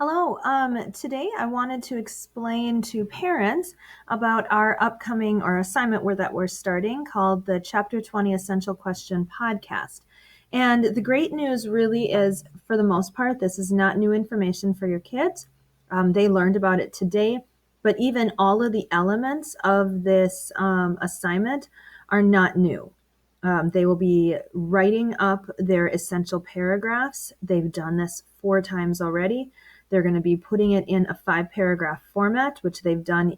Hello. Today I wanted to explain to parents about our upcoming or assignment that we're starting called the Chapter 20 Essential Question Podcast. And the great news really is, for the most part, this is not new information for your kids. They learned about it today, but even all of the elements of this assignment are not new. They will be writing up their essential paragraphs. They've done this 4 times already. They're going to be putting it in a 5-paragraph format, which they've done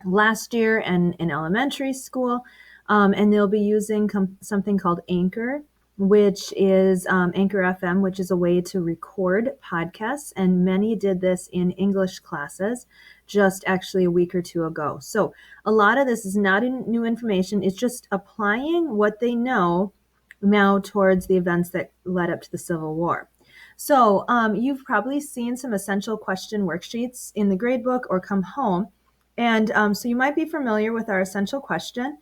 last year and in elementary school. And they'll be using something called Anchor, which is Anchor FM, which is a way to record podcasts. And many did this in English classes just actually a week or two ago. So a lot of this is not new information. It's just applying what they know now towards the events that led up to the Civil War. So you've probably seen some essential question worksheets in the gradebook or come home. And so you might be familiar with our essential question,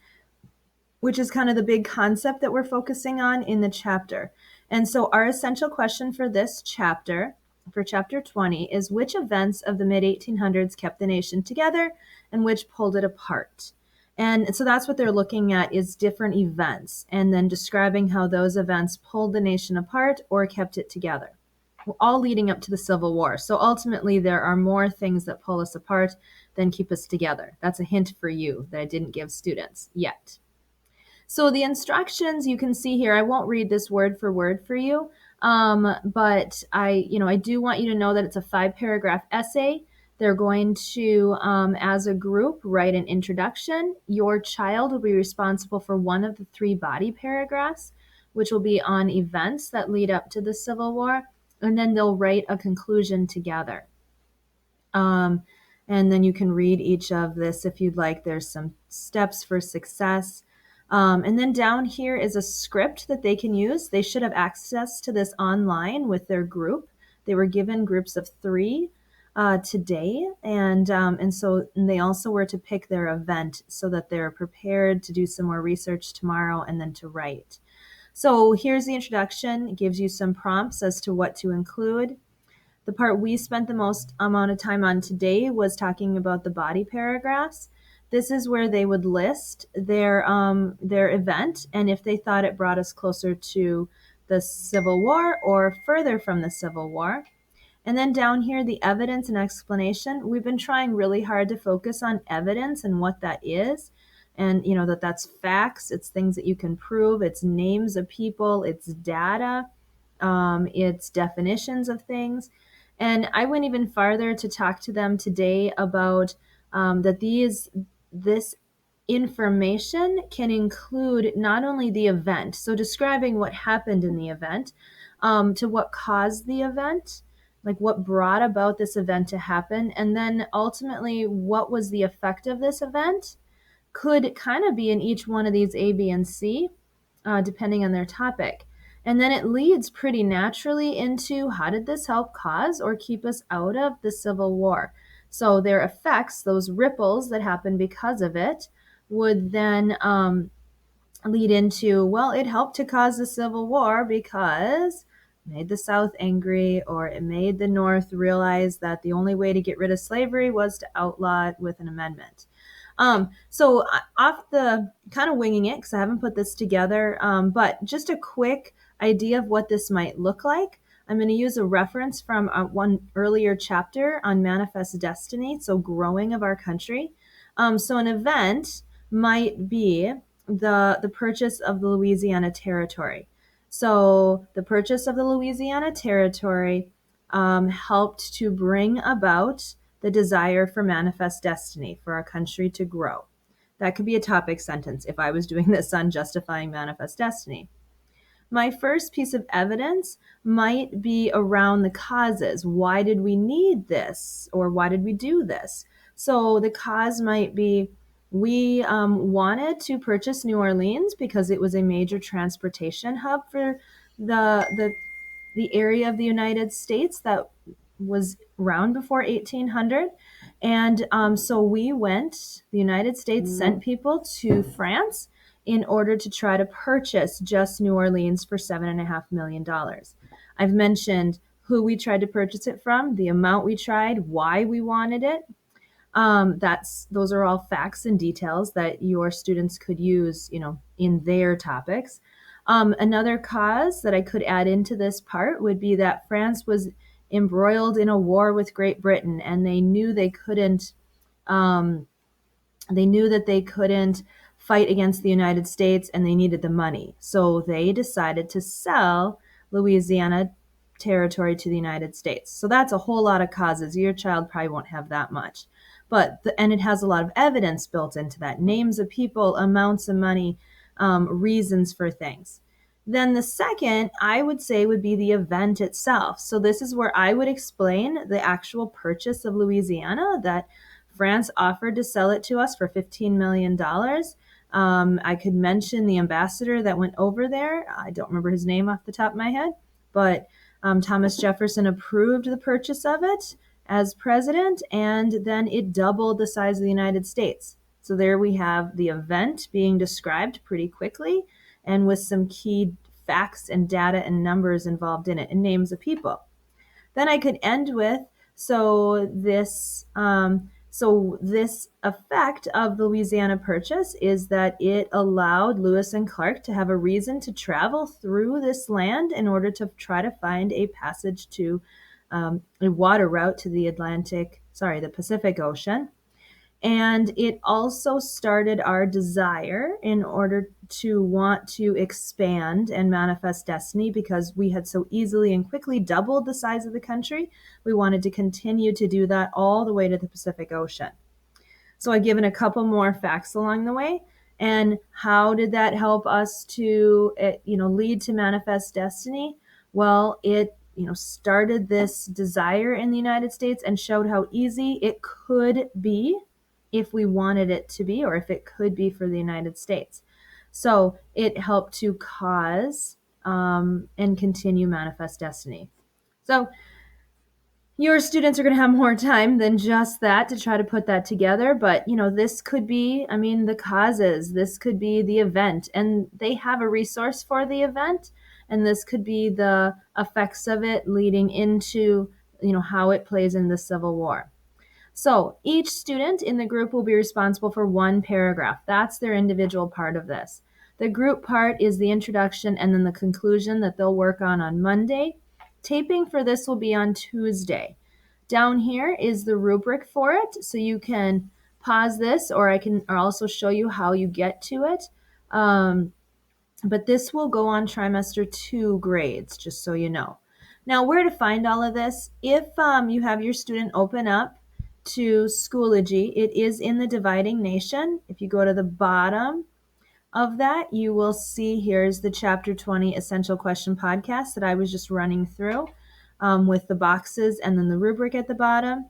which is kind of the big concept that we're focusing on in the chapter. And so our essential question for this chapter, for chapter 20, is which events of the mid-1800s kept the nation together and which pulled it apart? And so that's what they're looking at, is different events and then describing how those events pulled the nation apart or kept it together, all leading up to the Civil War. So ultimately, there are more things that pull us apart than keep us together. That's a hint for you that I didn't give students yet. So the instructions you can see here, I won't read this word for word for you, but I do want you to know that it's a 5-paragraph essay. They're going to, as a group, write an introduction. Your child will be responsible for one of the 3 body paragraphs, which will be on events that lead up to the Civil War, and then they'll write a conclusion together. And then you can read each of this if you'd like. There's some steps for success. And then down here is a script that they can use. They should have access to this online with their group. They were given groups of 3 today, and they also were to pick their event so that they're prepared to do some more research tomorrow and then to write. So here's the introduction. It gives you some prompts as to what to include. The part we spent the most amount of time on today was talking about the body paragraphs. This is where they would list their event and if they thought it brought us closer to the Civil War or further from the Civil War. And then down here, the evidence and explanation. We've been trying really hard to focus on evidence and what that is. And that's facts. It's things that you can prove. It's names of people. It's data. It's definitions of things. And I went even farther to talk to them today about that this information can include not only the event, so describing what happened in the event, to what caused the event, like what brought about this event to happen, and then ultimately what was the effect of this event, could kind of be in each one of these A, B, and C, depending on their topic. And then it leads pretty naturally into how did this help cause or keep us out of the Civil War? So their effects, those ripples that happen because of it, would then lead into, well, it helped to cause the Civil War because it made the South angry, or it made the North realize that the only way to get rid of slavery was to outlaw it with an amendment. So off the kind of winging it, because I haven't put this together, but just a quick idea of what this might look like. I'm going to use a reference from one earlier chapter on Manifest Destiny, so growing of our country. So an event might be the purchase of the Louisiana Territory. So the purchase of the Louisiana Territory helped to bring about the desire for manifest destiny, for our country to grow. That could be a topic sentence if I was doing this on justifying manifest destiny. My first piece of evidence might be around the causes. Why did we need this? Or why did we do this? So the cause might be we wanted to purchase New Orleans because it was a major transportation hub for the area of the United States that was around before 1800. And so the United States sent people to France in order to try to purchase just New Orleans for $7.5 million. I've mentioned who we tried to purchase it from, the amount we tried, why we wanted it. Those are all facts and details that your students could use, in their topics. Another cause that I could add into this part would be that France was embroiled in a war with Great Britain, and they knew um, that they couldn't fight against the United States, and they needed the money. So they decided to sell Louisiana territory to the United States. So that's a whole lot of causes. Your child probably won't have that much. And it has a lot of evidence built into that, names of people, amounts of money, reasons for things. Then the second, I would say, would be the event itself. So this is where I would explain the actual purchase of Louisiana, that France offered to sell it to us for $15 million. I could mention the ambassador that went over there. I don't remember his name off the top of my head, but Thomas Jefferson approved the purchase of it as president, and then it doubled the size of the United States. So there we have the event being described pretty quickly and with some key facts and data and numbers involved in it and names of people. Then I could end with, this effect of the Louisiana Purchase is that it allowed Lewis and Clark to have a reason to travel through this land in order to try to find a passage to a water route to the Pacific Ocean. And it also started our desire in order to want to expand and manifest destiny, because we had so easily and quickly doubled the size of the country. We wanted to continue to do that all the way to the Pacific Ocean. So I've given a couple more facts along the way. And how did that help us to, lead to manifest destiny? Well, it started this desire in the United States and showed how easy it could be if we wanted it to be, or if it could be for the United States. So it helped to cause and continue manifest destiny. So your students are going to have more time than just that to try to put that together. But, this could be, the causes, this could be the event, and they have a resource for the event. And this could be the effects of it leading into, how it plays in the Civil War. So each student in the group will be responsible for one paragraph. That's their individual part of this. The group part is the introduction and then the conclusion that they'll work on Monday. Taping for this will be on Tuesday. Down here is the rubric for it, so you can pause this, or I can also show you how you get to it. But this will go on trimester 2 grades, just so you know. Now, where to find all of this? If you have your student open up to Schoology, it is in the Dividing Nation. If you go to the bottom of that, you will see here's the Chapter 20 Essential Question Podcast that I was just running through with the boxes and then the rubric at the bottom.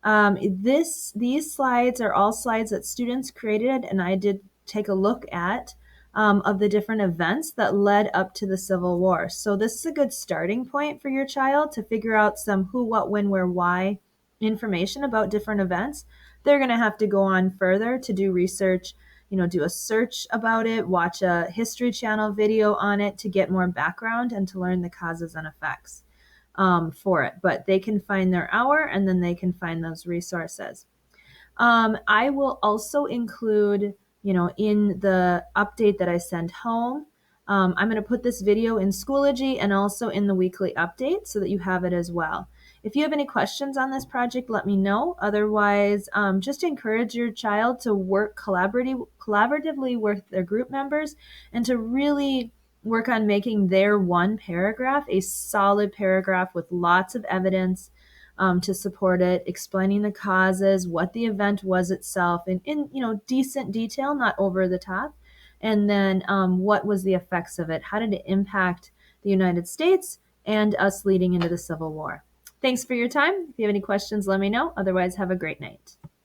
These slides are all slides that students created, and I did take a look at of the different events that led up to the Civil War. So this is a good starting point for your child to figure out some who, what, when, where, why information about different events. They're going to have to go on further to do research, do a search about it, watch a History Channel video on it to get more background and to learn the causes and effects for it. But they can find their hour, and then they can find those resources. I will also include, in the update that I send home, I'm going to put this video in Schoology and also in the weekly update so that you have it as well. If you have any questions on this project, let me know. Otherwise, just encourage your child to work collaboratively with their group members and to really work on making their one paragraph a solid paragraph with lots of evidence to support it, explaining the causes, what the event was itself in decent detail, not over the top. And then what was the effects of it? How did it impact the United States and us leading into the Civil War? Thanks for your time. If you have any questions, let me know. Otherwise, have a great night.